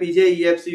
PJEFC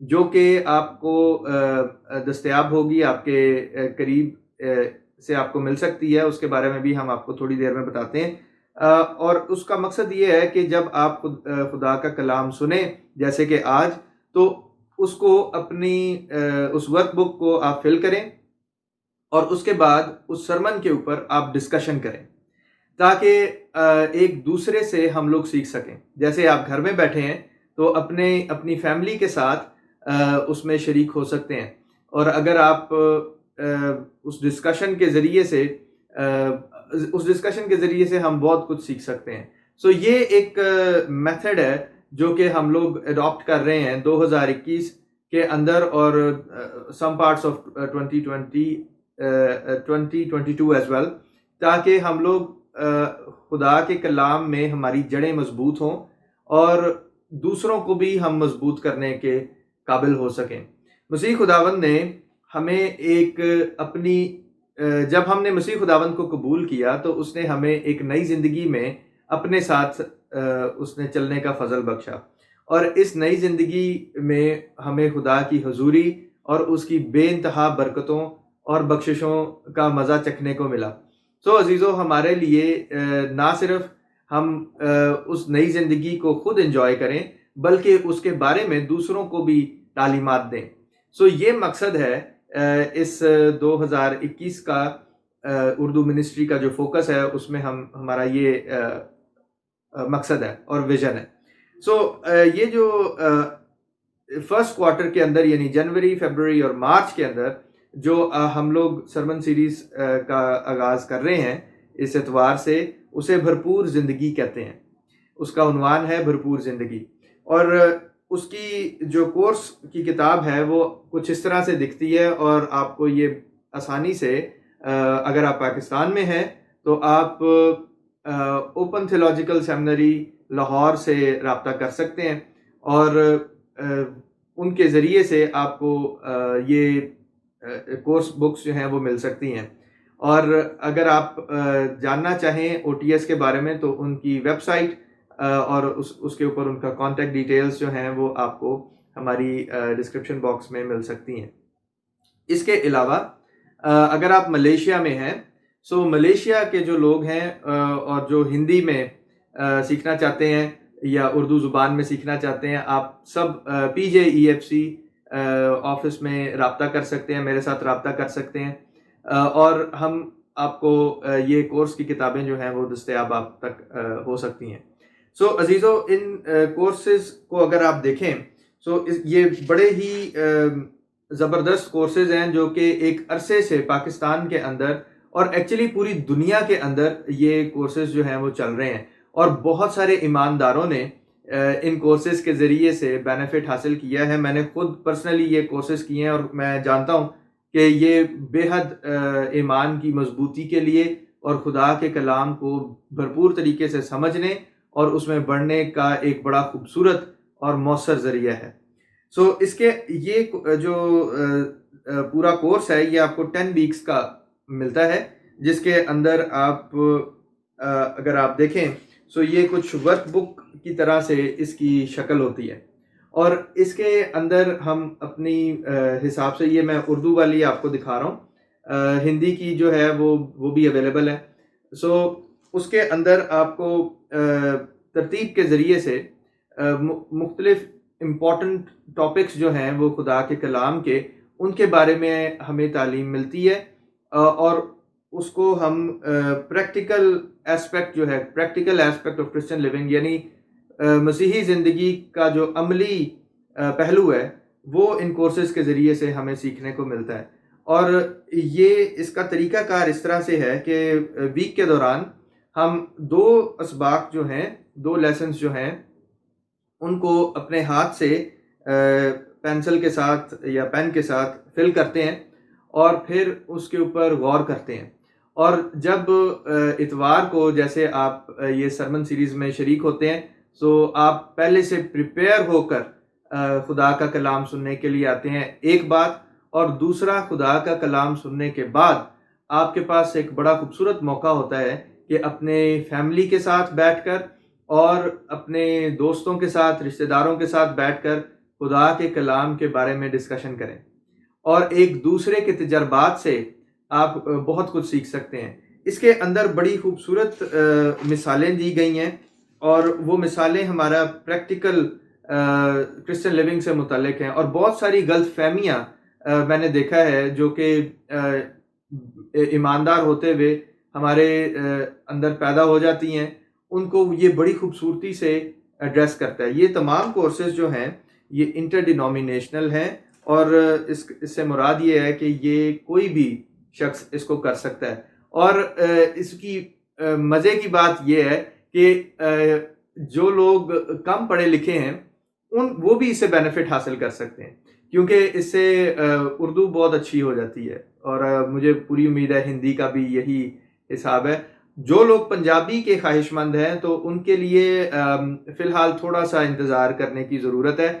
جو کہ آپ کو دستیاب ہوگی، آپ کے قریب سے آپ کو مل سکتی ہے. اس کے بارے میں بھی ہم آپ کو تھوڑی دیر میں بتاتے ہیں. اور اس کا مقصد یہ ہے کہ جب آپ خدا کا کلام سنیں جیسے کہ آج، تو اس کو اپنی اس ورک بک کو آپ فل کریں اور اس کے بعد اس سرمن کے اوپر آپ ڈسکشن کریں، تاکہ ایک دوسرے سے ہم لوگ سیکھ سکیں. جیسے آپ گھر میں بیٹھے ہیں تو اپنی فیملی کے ساتھ اس میں شریک ہو سکتے ہیں، اور اگر آپ اس ڈسکشن کے ذریعے سے ہم بہت کچھ سیکھ سکتے ہیں. سو یہ ایک میتھڈ ہے جو کہ ہم لوگ اڈاپٹ کر رہے ہیں 2021 کے اندر، اور some parts of 2022 as well, تاکہ ہم لوگ خدا کے کلام میں ہماری جڑیں مضبوط ہوں اور دوسروں کو بھی ہم مضبوط کرنے کے قابل ہو سکیں. مسیح خداوند نے ہمیں جب ہم نے مسیح خداوند کو قبول کیا تو اس نے ہمیں ایک نئی زندگی میں اپنے ساتھ اس نے چلنے کا فضل بخشا، اور اس نئی زندگی میں ہمیں خدا کی حضوری اور اس کی بے انتہا برکتوں اور بخششوں کا مزہ چکھنے کو ملا. سو عزیزو، ہمارے لیے نہ صرف ہم اس نئی زندگی کو خود انجوائے کریں، بلکہ اس کے بارے میں دوسروں کو بھی تعلیمات دیں. سو یہ مقصد ہے اس 2021 کا اردو منسٹری کا جو فوکس ہے، اس میں ہمارا یہ مقصد ہے اور ویژن ہے. سو یہ جو فرسٹ کوارٹر کے اندر، یعنی جنوری، فیبروری اور مارچ کے اندر جو ہم لوگ سرمن سیریز کا آغاز کر رہے ہیں اس اتوار سے، اسے بھرپور زندگی کہتے ہیں. اس کا عنوان ہے بھرپور زندگی، اور اس کی جو کورس کی کتاب ہے وہ کچھ اس طرح سے دکھتی ہے، اور آپ کو یہ آسانی سے اگر آپ پاکستان میں ہیں تو آپ اوپن تھیولوجیکل سیمنری لاہور سے رابطہ کر سکتے ہیں، اور ان کے ذریعے سے آپ کو یہ کورس بکس جو ہیں وہ مل سکتی ہیں. اور اگر آپ جاننا چاہیں OTS کے بارے میں تو ان کی ویب سائٹ اور اس کے اوپر ان کا کانٹیکٹ ڈیٹیلز جو ہیں وہ آپ کو ہماری ڈسکرپشن باکس میں مل سکتی ہیں. اس کے علاوہ اگر آپ ملیشیا میں ہیں، سو ملیشیا کے جو لوگ ہیں اور جو ہندی میں سیکھنا چاہتے ہیں یا اردو زبان میں سیکھنا چاہتے ہیں، آپ سب PJEFC آفس میں رابطہ کر سکتے ہیں، میرے ساتھ رابطہ کر سکتے ہیں، اور ہم آپ کو یہ کورس کی کتابیں جو ہیں وہ دستیاب آپ تک ہو سکتی ہیں. سو عزیزو، ان کورسز کو اگر آپ دیکھیں، سو یہ بڑے ہی زبردست کورسز ہیں جو کہ ایک عرصے سے پاکستان کے اندر اور ایکچولی پوری دنیا کے اندر یہ کورسز جو ہیں وہ چل رہے ہیں، اور بہت سارے ایمانداروں نے ان کورسز کے ذریعے سے بینیفٹ حاصل کیا ہے. میں نے خود پرسنلی یہ کورسز کیے ہیں، اور میں جانتا ہوں کہ یہ بے حد ایمان کی مضبوطی کے لیے اور خدا کے کلام کو بھرپور طریقے سے سمجھنے اور اس میں بڑھنے کا ایک بڑا خوبصورت اور مؤثر ذریعہ ہے. سو اس کے یہ جو پورا کورس ہے یہ آپ کو 10 ویکس کا ملتا ہے، جس کے اندر آپ اگر آپ دیکھیں سو یہ کچھ ورک بک کی طرح سے اس کی شکل ہوتی ہے، اور اس کے اندر ہم اپنی حساب سے، یہ میں اردو والی آپ کو دکھا رہا ہوں، ہندی کی جو ہے وہ بھی اویلیبل ہے. سو اس کے اندر آپ کو ترتیب کے ذریعے سے مختلف امپورٹنٹ ٹاپکس جو ہیں وہ خدا کے کلام کے، ان کے بارے میں ہمیں تعلیم ملتی ہے، اور اس کو ہم پریکٹیکل ایسپیکٹ جو ہے، practical aspect of Christian living, یعنی مسیحی زندگی کا جو عملی پہلو ہے وہ ان کورسز کے ذریعے سے ہمیں سیکھنے کو ملتا ہے. اور یہ اس کا طریقہ کار اس طرح سے ہے کہ ویک کے دوران ہم 2 اسباق جو ہیں، 2 لیسنز جو ہیں، ان کو اپنے ہاتھ سے پینسل کے ساتھ یا پین کے ساتھ فل کرتے ہیں، اور پھر اس کے اوپر غور کرتے ہیں. اور جب اتوار کو جیسے آپ یہ سرمن سیریز میں شریک ہوتے ہیں، سو آپ پہلے سے پریپیئر ہو کر خدا کا کلام سننے کے لیے آتے ہیں، ایک بات. اور دوسرا، خدا کا کلام سننے کے بعد آپ کے پاس ایک بڑا خوبصورت موقع ہوتا ہے کہ اپنے فیملی کے ساتھ بیٹھ کر اور اپنے دوستوں کے ساتھ، رشتہ داروں کے ساتھ بیٹھ کر خدا کے کلام کے بارے میں ڈسکشن کریں اور ایک دوسرے کے تجربات سے آپ بہت کچھ سیکھ سکتے ہیں۔ اس کے اندر بڑی خوبصورت مثالیں دی گئی ہیں اور وہ مثالیں ہمارا پریکٹیکل کرسچن لیونگ سے متعلق ہیں، اور بہت ساری غلط فہمیاں میں نے دیکھا ہے جو کہ ایماندار ہوتے ہوئے ہمارے اندر پیدا ہو جاتی ہیں، ان کو یہ بڑی خوبصورتی سے ایڈریس کرتا ہے۔ یہ تمام کورسز جو ہیں یہ انٹر ڈینومینیشنل ہیں، اور اس سے مراد یہ ہے کہ یہ کوئی بھی شخص اس کو کر سکتا ہے۔ اور اس کی مزے کی بات یہ ہے کہ جو لوگ کم پڑھے لکھے ہیں وہ بھی اس سے بینیفٹ حاصل کر سکتے ہیں، کیونکہ اس سے اردو بہت اچھی ہو جاتی ہے، اور مجھے پوری امید ہے ہندی کا بھی یہی حساب ہے۔ جو لوگ پنجابی کے خواہش مند ہیں تو ان کے لیے فی الحال تھوڑا سا انتظار کرنے کی ضرورت ہے۔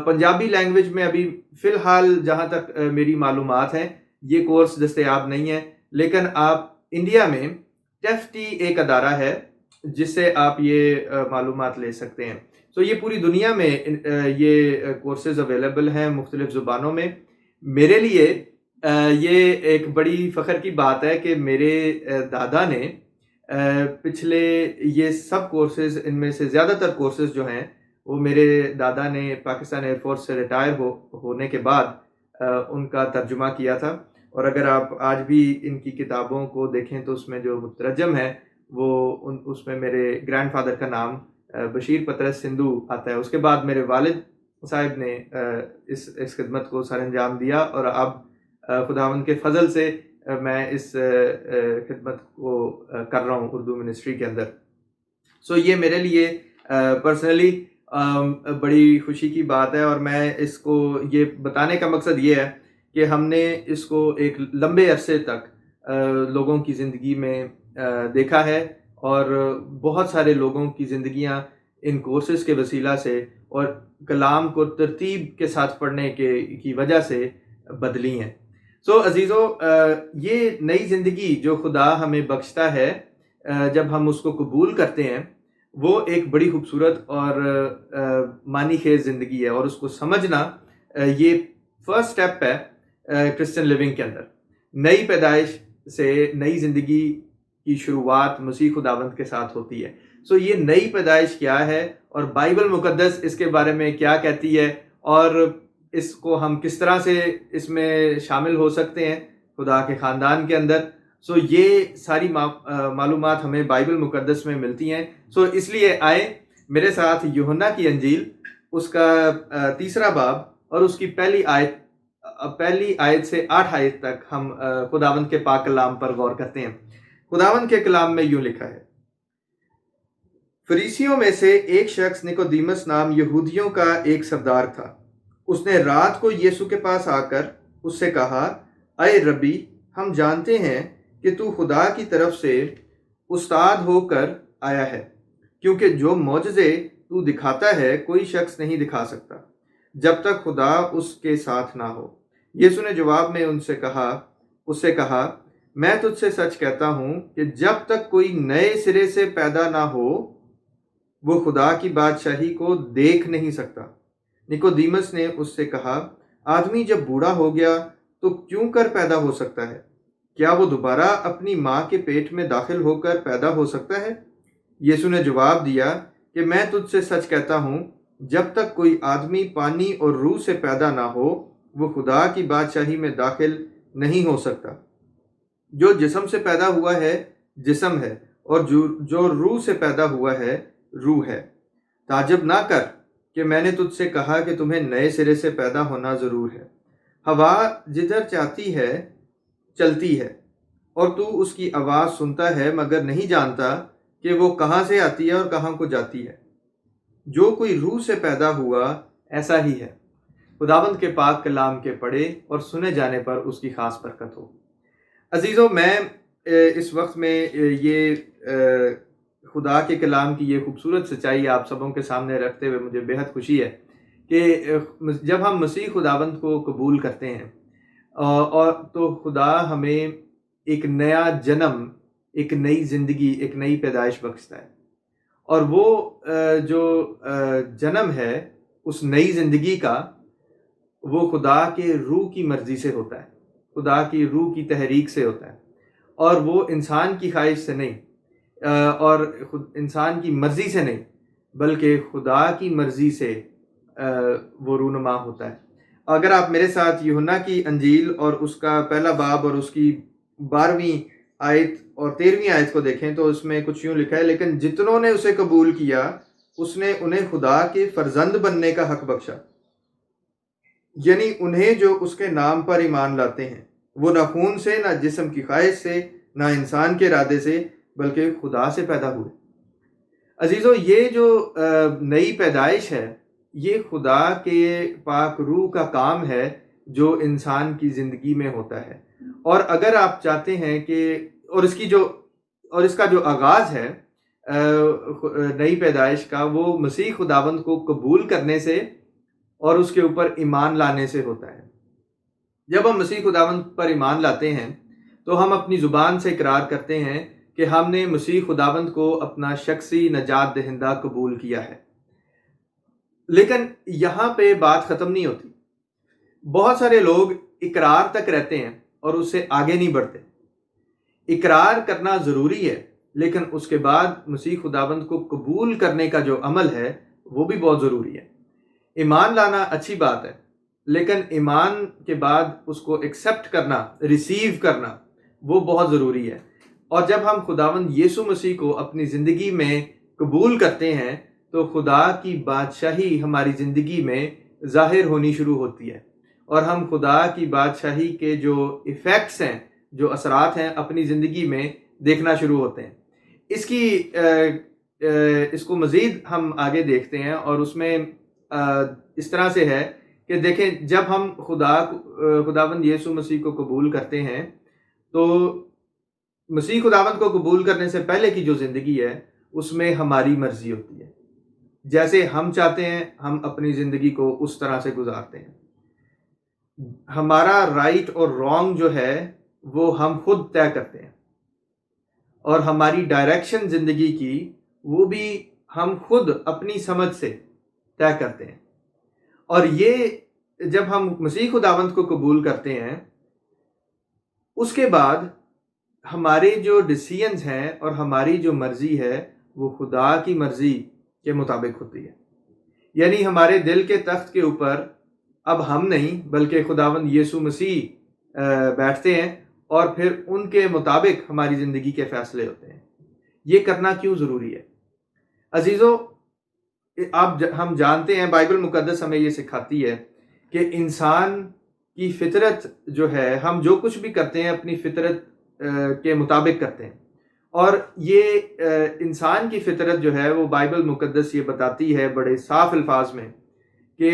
پنجابی لینگویج میں ابھی فی الحال جہاں تک میری معلومات ہیں یہ کورس دستیاب نہیں ہے، لیکن آپ انڈیا میں ٹیفٹی ایک ادارہ ہے جس سے آپ یہ معلومات لے سکتے ہیں۔ تو یہ پوری دنیا میں یہ کورسز اویلیبل ہیں مختلف زبانوں میں۔ میرے لیے یہ ایک بڑی فخر کی بات ہے کہ میرے دادا نے پچھلے یہ سب کورسز، ان میں سے زیادہ تر کورسز جو ہیں وہ میرے دادا نے پاکستان ایئر فورس سے ریٹائر ہونے کے بعد ان کا ترجمہ کیا تھا، اور اگر آپ آج بھی ان کی کتابوں کو دیکھیں تو اس میں جو مترجم ہے وہ اس میں میرے گرینڈ فادر کا نام بشیر پطرس سندھو آتا ہے۔ اس کے بعد میرے والد صاحب نے اس خدمت کو سر انجام دیا، اور اب خداوند کے فضل سے میں اس خدمت کو کر رہا ہوں اردو منسٹری کے اندر۔ سو یہ میرے لیے پرسنلی بڑی خوشی کی بات ہے، اور میں اس کو یہ بتانے کا مقصد یہ ہے کہ ہم نے اس کو ایک لمبے عرصے تک لوگوں کی زندگی میں دیکھا ہے، اور بہت سارے لوگوں کی زندگیاں ان کورسز کے وسیلہ سے اور کلام کو ترتیب کے ساتھ پڑھنے کی وجہ سے بدلی ہیں۔ سو عزیزو، یہ نئی زندگی جو خدا ہمیں بخشتا ہے جب ہم اس کو قبول کرتے ہیں، وہ ایک بڑی خوبصورت اور معنی خیز زندگی ہے، اور اس کو سمجھنا یہ فرسٹ سٹیپ ہے کرسچن لیونگ کے اندر۔ نئی پیدائش سے نئی زندگی کی شروعات مسیح خداوند کے ساتھ ہوتی ہے۔ سو یہ نئی پیدائش کیا ہے، اور بائبل مقدس اس کے بارے میں کیا کہتی ہے، اور اس کو ہم کس طرح سے اس میں شامل ہو سکتے ہیں خدا کے خاندان کے اندر۔ سو یہ ساری معلومات ہمیں بائبل مقدس میں ملتی ہیں۔ سو اس لیے آئے میرے ساتھ یوحنا کی انجیل، اس کا 3 باب اور اس کی پہلی آیت سے 8 آیت تک ہم خداوند کے پاک کلام پر غور کرتے ہیں۔ خداوند کے کلام میں یوں لکھا ہے: فریسیوں میں سے ایک شخص نکودیمس نام یہودیوں کا ایک سردار تھا۔ اس نے رات کو یسوع کے پاس آ کر اس سے کہا، اے ربی، ہم جانتے ہیں کہ تو خدا کی طرف سے استاد ہو کر آیا ہے، کیونکہ جو معجزے تو دکھاتا ہے کوئی شخص نہیں دکھا سکتا جب تک خدا اس کے ساتھ نہ ہو۔ یسوع نے جواب میں اس سے کہا، میں تجھ سے سچ کہتا ہوں کہ جب تک کوئی نئے سرے سے پیدا نہ ہو وہ خدا کی بادشاہی کو دیکھ نہیں سکتا۔ نکودیمس نے اس سے کہا، آدمی جب بوڑھا ہو گیا تو کیوں کر پیدا ہو سکتا ہے؟ کیا وہ دوبارہ اپنی ماں کے پیٹ میں داخل ہو کر پیدا ہو سکتا ہے؟ یسوع نے جواب دیا کہ میں تجھ سے سچ کہتا ہوں، جب تک کوئی آدمی پانی اور روح سے پیدا نہ ہو وہ خدا کی بادشاہی میں داخل نہیں ہو سکتا۔ جو جسم سے پیدا ہوا ہے جسم ہے، اور جو روح سے پیدا ہوا ہے روح ہے۔ تعجب نہ کر کہ میں نے تجھ سے کہا کہ تمہیں نئے سرے سے پیدا ہونا ضرور ہے۔ ہوا جدھر چاہتی ہے چلتی ہے، اور تو اس کی آواز سنتا ہے مگر نہیں جانتا کہ وہ کہاں سے آتی ہے اور کہاں کو جاتی ہے۔ جو کوئی روح سے پیدا ہوا ایسا ہی ہے۔ خداوند کے پاک کلام کے پڑھے اور سنے جانے پر اس کی خاص برکت ہو۔ عزیزو، میں اس وقت میں یہ خدا کے کلام کی یہ خوبصورت سچائی آپ سبوں کے سامنے رکھتے ہوئے مجھے بہت خوشی ہے کہ جب ہم مسیح خداوند کو قبول کرتے ہیں اور تو خدا ہمیں ایک نیا جنم، ایک نئی زندگی، ایک نئی پیدائش بخشتا ہے، اور وہ جو جنم ہے اس نئی زندگی کا وہ خدا کے روح کی مرضی سے ہوتا ہے، خدا کی روح کی تحریک سے ہوتا ہے، اور وہ انسان کی خواہش سے نہیں اور انسان کی مرضی سے نہیں، بلکہ خدا کی مرضی سے وہ رونما ہوتا ہے۔ اگر آپ میرے ساتھ یوحنا کی انجیل اور اس کا پہلا باب اور اس کی 12ویں آیت اور 13ویں آیت کو دیکھیں تو اس میں کچھ یوں لکھا ہے، لیکن جتنوں نے اسے قبول کیا اس نے انہیں خدا کے فرزند بننے کا حق بخشا، یعنی انہیں جو اس کے نام پر ایمان لاتے ہیں، وہ نہ خون سے، نہ جسم کی خواہش سے، نہ انسان کے ارادے سے، بلکہ خدا سے پیدا ہوئے۔ عزیزو، یہ جو نئی پیدائش ہے یہ خدا کے پاک روح کا کام ہے جو انسان کی زندگی میں ہوتا ہے، اور اگر آپ چاہتے ہیں کہ اور اس کا جو آغاز ہے نئی پیدائش کا، وہ مسیح خداوند کو قبول کرنے سے اور اس کے اوپر ایمان لانے سے ہوتا ہے۔ جب ہم مسیح خداوند پر ایمان لاتے ہیں تو ہم اپنی زبان سے اقرار کرتے ہیں کہ ہم نے مسیح خداوند کو اپنا شخصی نجات دہندہ قبول کیا ہے۔ لیکن یہاں پہ بات ختم نہیں ہوتی۔ بہت سارے لوگ اقرار تک رہتے ہیں اور اس سے آگے نہیں بڑھتے۔ اقرار کرنا ضروری ہے، لیکن اس کے بعد مسیح خداوند کو قبول کرنے کا جو عمل ہے وہ بھی بہت ضروری ہے۔ ایمان لانا اچھی بات ہے، لیکن ایمان کے بعد اس کو ایکسیپٹ کرنا، ریسیو کرنا، وہ بہت ضروری ہے۔ اور جب ہم خداوند یسوع مسیح کو اپنی زندگی میں قبول کرتے ہیں تو خدا کی بادشاہی ہماری زندگی میں ظاہر ہونی شروع ہوتی ہے، اور ہم خدا کی بادشاہی کے جو ایفیکٹس ہیں، جو اثرات ہیں، اپنی زندگی میں دیکھنا شروع ہوتے ہیں۔ اس کو مزید ہم آگے دیکھتے ہیں، اور اس میں اس طرح سے ہے کہ دیکھیں، جب ہم خداوند یسوع مسیح کو قبول کرتے ہیں تو مسیح خداوند کو قبول کرنے سے پہلے کی جو زندگی ہے اس میں ہماری مرضی ہوتی ہے، جیسے ہم چاہتے ہیں ہم اپنی زندگی کو اس طرح سے گزارتے ہیں۔ ہمارا رائٹ اور رانگ جو ہے وہ ہم خود طے کرتے ہیں، اور ہماری ڈائریکشن زندگی کی وہ بھی ہم خود اپنی سمجھ سے طے کرتے ہیں۔ اور یہ جب ہم مسیح خداوند کو قبول کرتے ہیں اس کے بعد ہمارے جو ڈیسیژنز ہیں اور ہماری جو مرضی ہے وہ خدا کی مرضی کے مطابق ہوتی ہے، یعنی ہمارے دل کے تخت کے اوپر اب ہم نہیں بلکہ خداوند یسوع مسیح بیٹھتے ہیں، اور پھر ان کے مطابق ہماری زندگی کے فیصلے ہوتے ہیں۔ یہ کرنا کیوں ضروری ہے؟ عزیزو، ہم جانتے ہیں، بائبل مقدس ہمیں یہ سکھاتی ہے کہ انسان کی فطرت جو ہے، ہم جو کچھ بھی کرتے ہیں اپنی فطرت کے مطابق کرتے ہیں، اور یہ انسان کی فطرت جو ہے وہ بائبل مقدس یہ بتاتی ہے بڑے صاف الفاظ میں کہ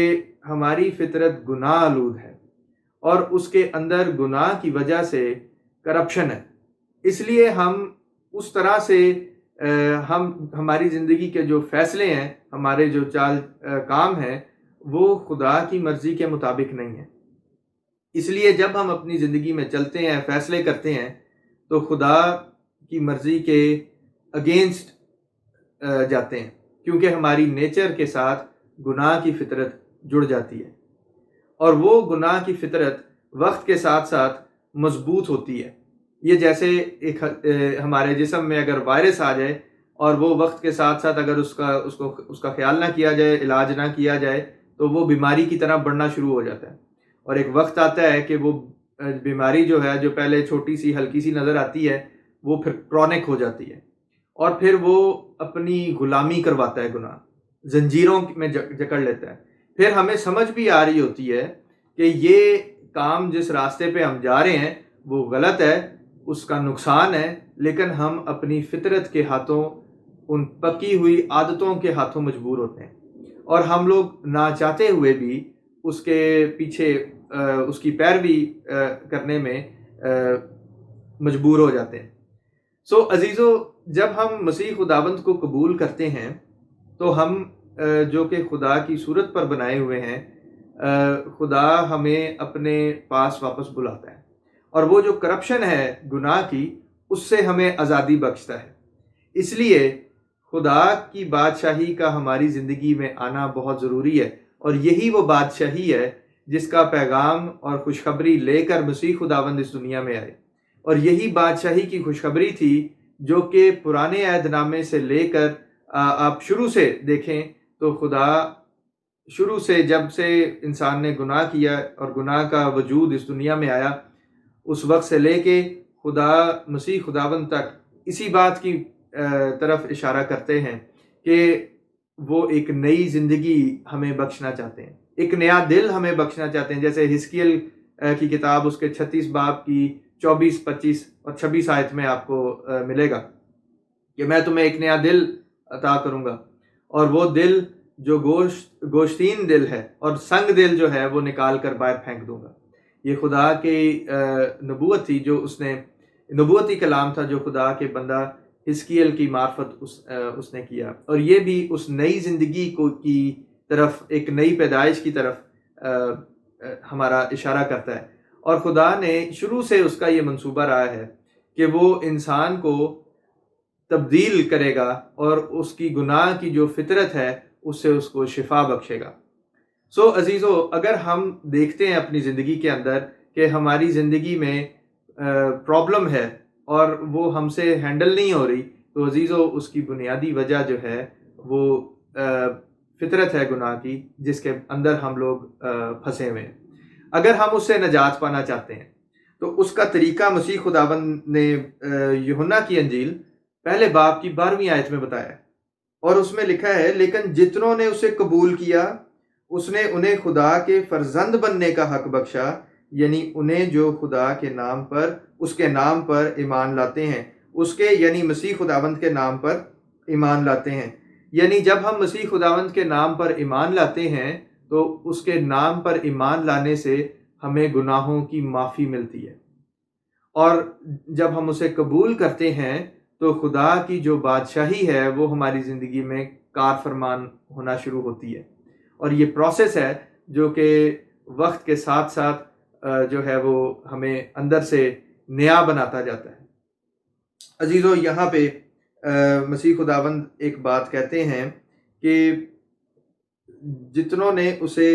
ہماری فطرت گناہ آلود ہے، اور اس کے اندر گناہ کی وجہ سے کرپشن ہے۔ اس لیے ہم اس طرح سے ہماری زندگی کے جو فیصلے ہیں، ہمارے جو کام ہیں، وہ خدا کی مرضی کے مطابق نہیں ہیں۔ اس لیے جب ہم اپنی زندگی میں چلتے ہیں، فیصلے کرتے ہیں، تو خدا کی مرضی کے اگینسٹ جاتے ہیں، کیونکہ ہماری نیچر کے ساتھ گناہ کی فطرت جڑ جاتی ہے، اور وہ گناہ کی فطرت وقت کے ساتھ ساتھ مضبوط ہوتی ہے۔ یہ جیسے ایک ہمارے جسم میں اگر وائرس آ جائے اور وہ وقت کے ساتھ ساتھ اگر اس کا خیال نہ کیا جائے، علاج نہ کیا جائے، تو وہ بیماری کی طرح بڑھنا شروع ہو جاتا ہے، اور ایک وقت آتا ہے کہ وہ بیماری جو ہے، جو پہلے چھوٹی سی ہلکی سی نظر آتی ہے، وہ پھر کرونک ہو جاتی ہے، اور پھر وہ اپنی غلامی کرواتا ہے، گناہ زنجیروں میں جکڑ لیتا ہے۔ پھر ہمیں سمجھ بھی آ رہی ہوتی ہے کہ یہ کام جس راستے پہ ہم جا رہے ہیں وہ غلط ہے، اس کا نقصان ہے، لیکن ہم اپنی فطرت کے ہاتھوں، ان پکی ہوئی عادتوں کے ہاتھوں مجبور ہوتے ہیں، اور ہم لوگ نہ چاہتے ہوئے بھی اس کے پیچھے اس کی پیروی کرنے میں مجبور ہو جاتے ہیں۔ سو عزیزو، جب ہم مسیح خداوند کو قبول کرتے ہیں تو ہم جو کہ خدا کی صورت پر بنائے ہوئے ہیں، خدا ہمیں اپنے پاس واپس بلاتا ہے، اور وہ جو کرپشن ہے گناہ کی، اس سے ہمیں آزادی بخشتا ہے۔ اس لیے خدا کی بادشاہی کا ہماری زندگی میں آنا بہت ضروری ہے، اور یہی وہ بادشاہی ہے جس کا پیغام اور خوشخبری لے کر مسیح خداوند اس دنیا میں آئے، اور یہی بادشاہی کی خوشخبری تھی جو کہ پرانے عہد نامے سے لے کر آپ شروع سے دیکھیں تو خدا شروع سے جب سے انسان نے گناہ کیا اور گناہ کا وجود اس دنیا میں آیا، اس وقت سے لے کے خدا مسیح خداوند تک اسی بات کی طرف اشارہ کرتے ہیں کہ وہ ایک نئی زندگی ہمیں بخشنا چاہتے ہیں، ایک نیا دل ہمیں بخشنا چاہتے ہیں، جیسے حزقیل کی کتاب اس کے 36 باب کی 24، 25 اور 26 آیت میں آپ کو ملے گا کہ میں تمہیں ایک نیا دل عطا کروں گا، اور وہ دل جو گوشتین دل ہے اور سنگ دل جو ہے وہ نکال کر باہر پھینک دوں گا۔ یہ خدا کی نبوت تھی، جو اس نے نبوتی کلام تھا جو خدا کے بندہ حزقیل کی معرفت اس نے کیا، اور یہ بھی اس نئی زندگی کی طرف، ایک نئی پیدائش کی طرف ہمارا اشارہ کرتا ہے، اور خدا نے شروع سے اس کا یہ منصوبہ رہا ہے کہ وہ انسان کو تبدیل کرے گا اور اس کی گناہ کی جو فطرت ہے اس سے اس کو شفا بخشے گا۔ عزیزو، اگر ہم دیکھتے ہیں اپنی زندگی کے اندر کہ ہماری زندگی میں پرابلم ہے اور وہ ہم سے ہینڈل نہیں ہو رہی، تو عزیزو اس کی بنیادی وجہ جو ہے وہ فطرت ہے گناہ کی، جس کے اندر ہم لوگ پھنسے ہوئے ہیں۔ اگر ہم اس سے نجات پانا چاہتے ہیں تو اس کا طریقہ مسیح خداوند نے یوحنا کی انجیل پہلے باب کی 12ویں آیت میں بتایا، اور اس میں لکھا ہے، لیکن جتنوں نے اسے قبول کیا اس نے انہیں خدا کے فرزند بننے کا حق بخشا، یعنی انہیں جو خدا کے نام پر، اس کے نام پر ایمان لاتے ہیں، اس کے یعنی مسیح خداوند کے نام پر ایمان لاتے ہیں۔ یعنی جب ہم مسیح خداوند کے نام پر ایمان لاتے ہیں تو اس کے نام پر ایمان لانے سے ہمیں گناہوں کی معافی ملتی ہے، اور جب ہم اسے قبول کرتے ہیں تو خدا کی جو بادشاہی ہے وہ ہماری زندگی میں کار فرمان ہونا شروع ہوتی ہے، اور یہ پروسیس ہے جو کہ وقت کے ساتھ ساتھ جو ہے وہ ہمیں اندر سے نیا بناتا جاتا ہے۔ عزیزو، یہاں پہ مسیح خداوند ایک بات کہتے ہیں کہ جتنوں نے اسے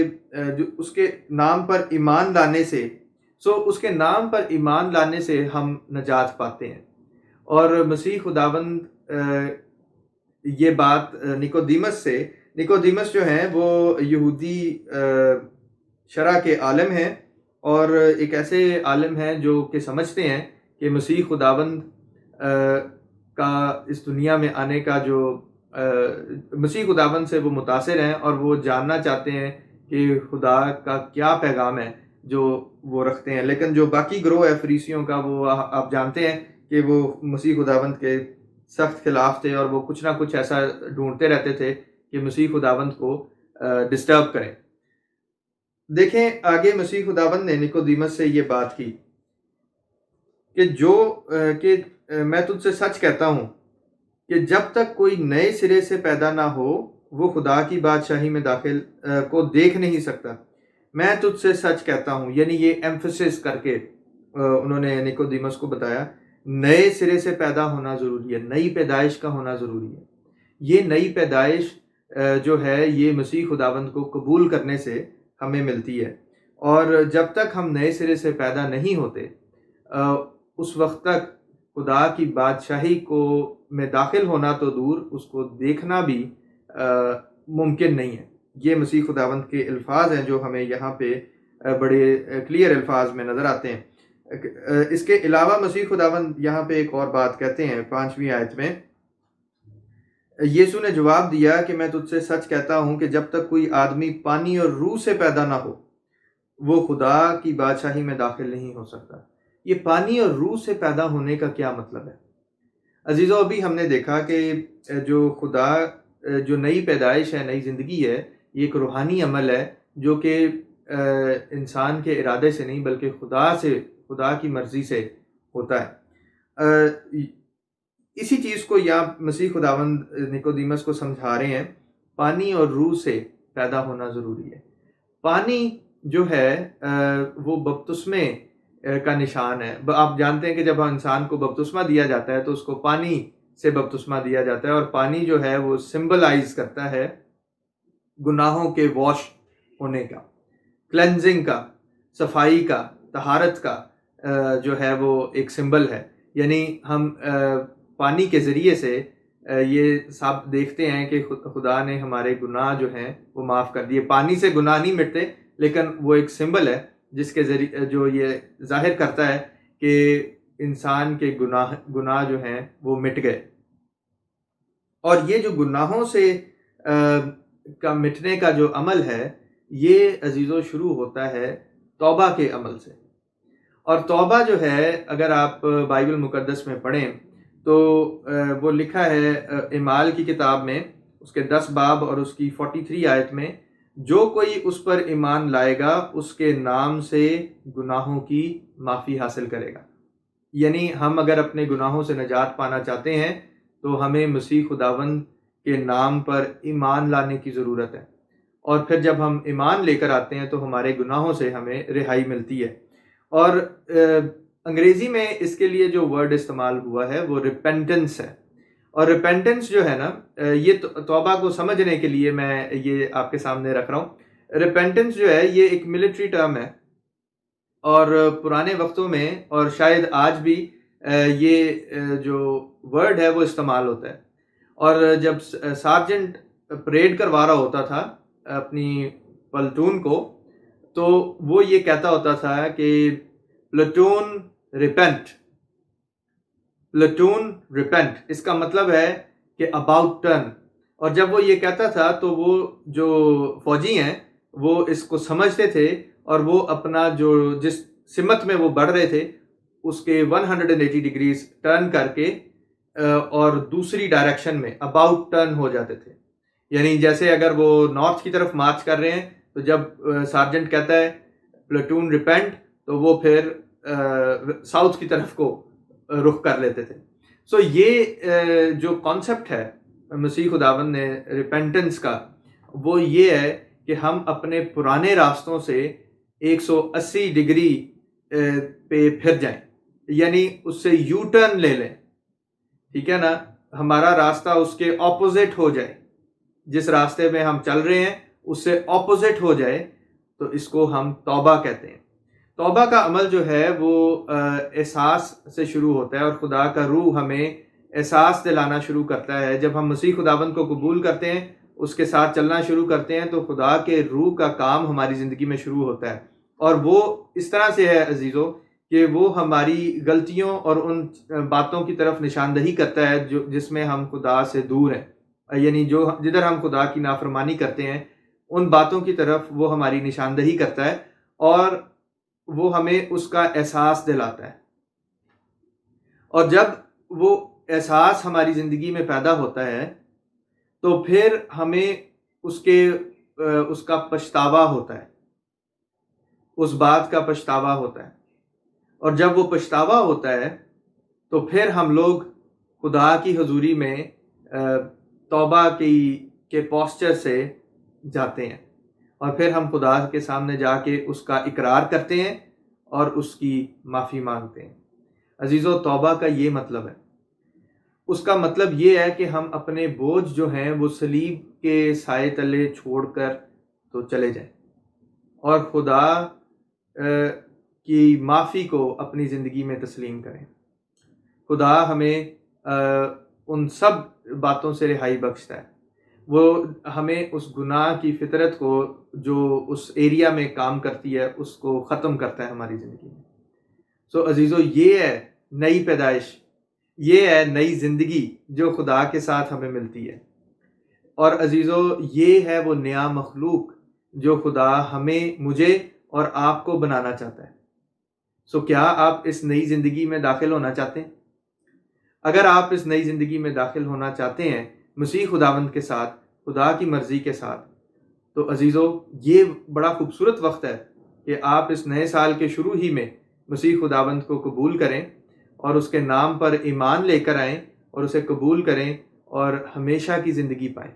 اس کے نام پر ایمان لانے سے، اس کے نام پر ایمان لانے سے ہم نجات پاتے ہیں۔ اور مسیح خداوند یہ بات نکودیمس جو ہیں وہ یہودی شرع کے عالم ہیں، اور ایک ایسے عالم ہیں جو کہ سمجھتے ہیں کہ مسیح خداوند کا اس دنیا میں آنے کا جو مسیح خداوند سے وہ متاثر ہیں، اور وہ جاننا چاہتے ہیں کہ خدا کا کیا پیغام ہے جو وہ رکھتے ہیں۔ لیکن جو باقی گروہ ہے فریسیوں کا، وہ آپ جانتے ہیں کہ وہ مسیح خداوند کے سخت خلاف تھے، اور وہ کچھ نہ کچھ ایسا ڈھونڈتے رہتے تھے کہ مسیح خداوند کو ڈسٹرب کریں۔ دیکھیں آگے مسیح خداوند نے نکودیمس سے یہ بات کی کہ میں تجھ سے سچ کہتا ہوں کہ جب تک کوئی نئے سرے سے پیدا نہ ہو وہ خدا کی بادشاہی میں داخل کو دیکھ نہیں سکتا۔ میں تجھ سے سچ کہتا ہوں، یعنی یہ ایمفسس کر کے انہوں نے نکودیمس کو بتایا، نئے سرے سے پیدا ہونا ضروری ہے، نئی پیدائش کا ہونا ضروری ہے۔ یہ نئی پیدائش جو ہے یہ مسیح خداوند کو قبول کرنے سے ہمیں ملتی ہے، اور جب تک ہم نئے سرے سے پیدا نہیں ہوتے اس وقت تک خدا کی بادشاہی کو میں داخل ہونا تو دور، اس کو دیکھنا بھی ممکن نہیں ہے۔ یہ مسیح خداوند کے الفاظ ہیں جو ہمیں یہاں پہ بڑے کلیئر الفاظ میں نظر آتے ہیں۔ اس کے علاوہ مسیح خداوند یہاں پہ ایک اور بات کہتے ہیں 5ویں آیت میں، یسوع نے جواب دیا کہ میں تجھ سے سچ کہتا ہوں کہ جب تک کوئی آدمی پانی اور روح سے پیدا نہ ہو وہ خدا کی بادشاہی میں داخل نہیں ہو سکتا۔ یہ پانی اور روح سے پیدا ہونے کا کیا مطلب ہے؟ عزیزو، ابھی ہم نے دیکھا کہ جو نئی پیدائش ہے، نئی زندگی ہے، یہ ایک روحانی عمل ہے جو کہ انسان کے ارادے سے نہیں بلکہ خدا کی مرضی سے ہوتا ہے۔ اسی چیز کو یہاں مسیح خداوند نکودیمس کو سمجھا رہے ہیں، پانی اور روح سے پیدا ہونا ضروری ہے۔ پانی جو ہے وہ بپتسمے کا نشان ہے۔ آپ جانتے ہیں کہ جب انسان کو بپتسمہ دیا جاتا ہے تو اس کو پانی سے بپتسمہ دیا جاتا ہے، اور پانی جو ہے وہ سمبلائز کرتا ہے گناہوں کے واش ہونے کا، کلینزنگ کا، صفائی کا، طہارت کا جو ہے وہ ایک سمبل ہے. یعنی ہم پانی کے ذریعے سے یہ سب دیکھتے ہیں کہ خدا نے ہمارے گناہ جو ہیں وہ معاف کر دیے. پانی سے گناہ نہیں مٹتے، لیکن وہ ایک سمبل ہے جس کے ذریعے جو یہ ظاہر کرتا ہے کہ انسان کے گناہ جو ہیں وہ مٹ گئے. اور یہ جو گناہوں سے کا مٹنے کا جو عمل ہے، یہ عزیزو شروع ہوتا ہے توبہ کے عمل سے. اور توبہ جو ہے اگر آپ بائبل مقدس میں پڑھیں تو وہ لکھا ہے اعمال کی کتاب میں اس کے 10 باب اور اس کی 43 آیت میں، جو کوئی اس پر ایمان لائے گا اس کے نام سے گناہوں کی معافی حاصل کرے گا. یعنی ہم اگر اپنے گناہوں سے نجات پانا چاہتے ہیں تو ہمیں مسیح خداوند کے نام پر ایمان لانے کی ضرورت ہے. اور پھر جب ہم ایمان لے کر آتے ہیں تو ہمارے گناہوں سے ہمیں رہائی ملتی ہے. اور انگریزی میں اس کے لیے جو ورڈ استعمال ہوا ہے وہ ریپینٹنس ہے. اور ریپینٹنس جو ہے نا، یہ توبہ کو سمجھنے کے لیے میں یہ آپ کے سامنے رکھ رہا ہوں. ریپینٹنس جو ہے یہ ایک ملٹری ٹرم ہے، اور پرانے وقتوں میں اور شاید آج بھی یہ جو ورڈ ہے وہ استعمال ہوتا ہے. اور جب سارجنٹ پریڈ کروا رہا ہوتا تھا اپنی پلٹون کو، تو وہ یہ کہتا ہوتا تھا کہ پلٹون ریپینٹ. پلٹون ریپینٹ اس کا مطلب ہے کہ اباؤٹ ٹرن. اور جب وہ یہ کہتا تھا تو وہ جو فوجی ہیں وہ اس کو سمجھتے تھے، اور وہ اپنا جو جس سمت میں وہ بڑھ رہے تھے اس کے 180 ڈگریز ٹرن کر کے اور دوسری ڈائریکشن میں اباؤٹ ٹرن ہو جاتے تھے. یعنی جیسے اگر وہ نارتھ کی طرف مارچ کر رہے ہیں تو جب سارجنٹ کہتا ہے پلٹون ریپینٹ تو وہ پھر ساؤتھ کی طرف کو رخ کر لیتے تھے. سو یہ جو کانسیپٹ ہے مسیح خداوند نے ریپینٹنس کا، وہ یہ ہے کہ ہم اپنے پرانے راستوں سے 180 ڈگری پہ پھر جائیں، یعنی اس سے یو ٹرن لے لیں. ٹھیک ہے نا، ہمارا راستہ اس کے اپوزٹ ہو جائے، جس راستے میں ہم چل رہے ہیں اس سے اپوزٹ ہو جائے، تو اس کو ہم توبہ کہتے ہیں. توبہ کا عمل جو ہے وہ احساس سے شروع ہوتا ہے، اور خدا کا روح ہمیں احساس دلانا شروع کرتا ہے. جب ہم مسیح خداوند کو قبول کرتے ہیں، اس کے ساتھ چلنا شروع کرتے ہیں، تو خدا کے روح کا کام ہماری زندگی میں شروع ہوتا ہے. اور وہ اس طرح سے ہے عزیزو کہ وہ ہماری غلطیوں اور ان باتوں کی طرف نشاندہی کرتا ہے جس میں ہم خدا سے دور ہیں. یعنی جدھر ہم خدا کی نافرمانی کرتے ہیں ان باتوں کی طرف وہ ہماری نشاندہی کرتا ہے، اور وہ ہمیں اس کا احساس دلاتا ہے. اور جب وہ احساس ہماری زندگی میں پیدا ہوتا ہے تو پھر ہمیں اس کا پچھتاوا ہوتا ہے، اس بات کا پچھتاوا ہوتا ہے. اور جب وہ پچھتاوا ہوتا ہے تو پھر ہم لوگ خدا کی حضوری میں توبہ کے پوسچر سے جاتے ہیں، اور پھر ہم خدا کے سامنے جا کے اس کا اقرار کرتے ہیں اور اس کی معافی مانگتے ہیں. عزیزو، توبہ کا یہ مطلب ہے. اس کا مطلب یہ ہے کہ ہم اپنے بوجھ جو ہیں وہ صلیب کے سائے تلے چھوڑ کر تو چلے جائیں، اور خدا کی معافی کو اپنی زندگی میں تسلیم کریں. خدا ہمیں ان سب باتوں سے رہائی بخشتا ہے. وہ ہمیں اس گناہ کی فطرت کو جو اس ایریا میں کام کرتی ہے اس کو ختم کرتا ہے ہماری زندگی میں. سو عزیزو، یہ ہے نئی پیدائش، یہ ہے نئی زندگی جو خدا کے ساتھ ہمیں ملتی ہے. اور عزیزو، یہ ہے وہ نیا مخلوق جو خدا ہمیں، مجھے اور آپ کو بنانا چاہتا ہے. سو کیا آپ اس نئی زندگی میں داخل ہونا چاہتے ہیں؟ اگر آپ اس نئی زندگی میں داخل ہونا چاہتے ہیں مسیح خداوند کے ساتھ، خدا کی مرضی کے ساتھ، تو عزیزو یہ بڑا خوبصورت وقت ہے کہ آپ اس نئے سال کے شروع ہی میں مسیح خداوند کو قبول کریں اور اس کے نام پر ایمان لے کر آئیں اور اسے قبول کریں اور ہمیشہ کی زندگی پائیں.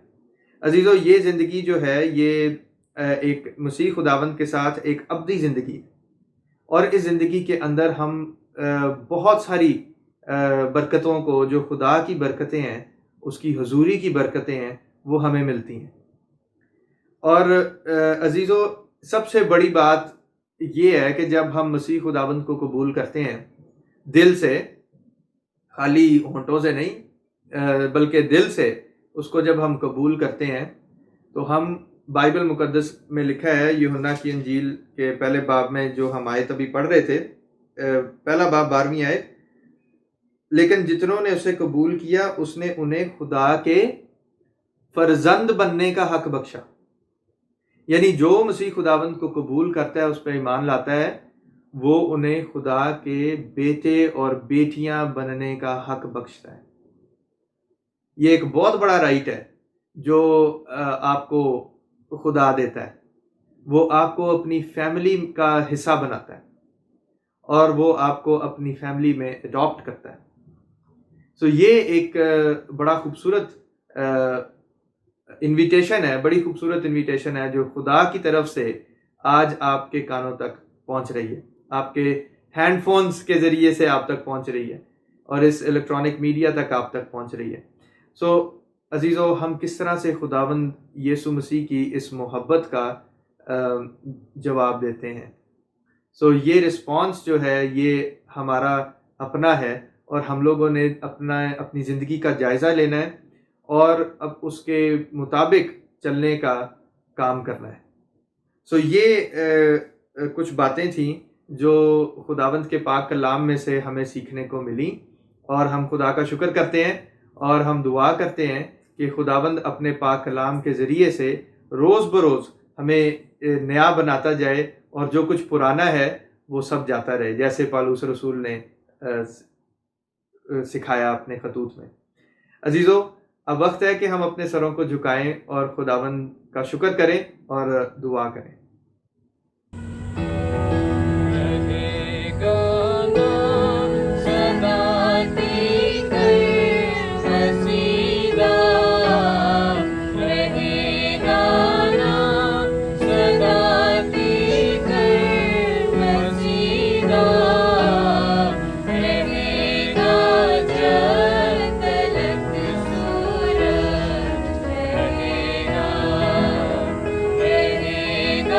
عزیزو، یہ زندگی جو ہے یہ ایک مسیح خداوند کے ساتھ ایک ابدی زندگی ہے، اور اس زندگی کے اندر ہم بہت ساری برکتوں کو، جو خدا کی برکتیں ہیں، اس کی حضوری کی برکتیں ہیں، وہ ہمیں ملتی ہیں. اور عزیزو، سب سے بڑی بات یہ ہے کہ جب ہم مسیح خداوند کو قبول کرتے ہیں دل سے، خالی ہونٹوں سے نہیں بلکہ دل سے اس کو جب ہم قبول کرتے ہیں تو ہم، بائبل مقدس میں لکھا ہے یوحنا کی انجیل کے پہلے باب میں جو ہم آیت ابھی پڑھ رہے تھے، پہلا باب 12ویں آیت، لیکن جتنوں نے اسے قبول کیا اس نے انہیں خدا کے فرزند بننے کا حق بخشا. یعنی جو مسیح خداوند کو قبول کرتا ہے، اس پہ ایمان لاتا ہے، وہ انہیں خدا کے بیٹے اور بیٹیاں بننے کا حق بخشتا ہے. یہ ایک بہت بڑا رائٹ ہے جو آپ کو خدا دیتا ہے. وہ آپ کو اپنی فیملی کا حصہ بناتا ہے اور وہ آپ کو اپنی فیملی میں اڈاپٹ کرتا ہے. سو یہ ایک بڑا خوبصورت انویٹیشن ہے، بڑی خوبصورت انویٹیشن ہے جو خدا کی طرف سے آج آپ کے کانوں تک پہنچ رہی ہے، آپ کے ہینڈ فونز کے ذریعے سے آپ تک پہنچ رہی ہے اور اس الیکٹرانک میڈیا تک آپ تک پہنچ رہی ہے. سو عزیزو، ہم کس طرح سے خداوند یسوع مسیح کی اس محبت کا جواب دیتے ہیں؟ سو یہ رسپانس جو ہے یہ ہمارا اپنا ہے، اور ہم لوگوں نے اپنی زندگی کا جائزہ لینا ہے اور اب اس کے مطابق چلنے کا کام کرنا ہے. سو یہ کچھ باتیں تھیں جو خداوند کے پاک کلام میں سے ہمیں سیکھنے کو ملی، اور ہم خدا کا شکر کرتے ہیں اور ہم دعا کرتے ہیں کہ خداوند اپنے پاک کلام کے ذریعے سے روز بروز ہمیں نیا بناتا جائے، اور جو کچھ پرانا ہے وہ سب جاتا رہے، جیسے پالوس رسول نے سکھایا اپنے خطوط میں. عزیزو، اب وقت ہے کہ ہم اپنے سروں کو جھکائیں اور خداوند کا شکر کریں اور دعا کریں. رہے گا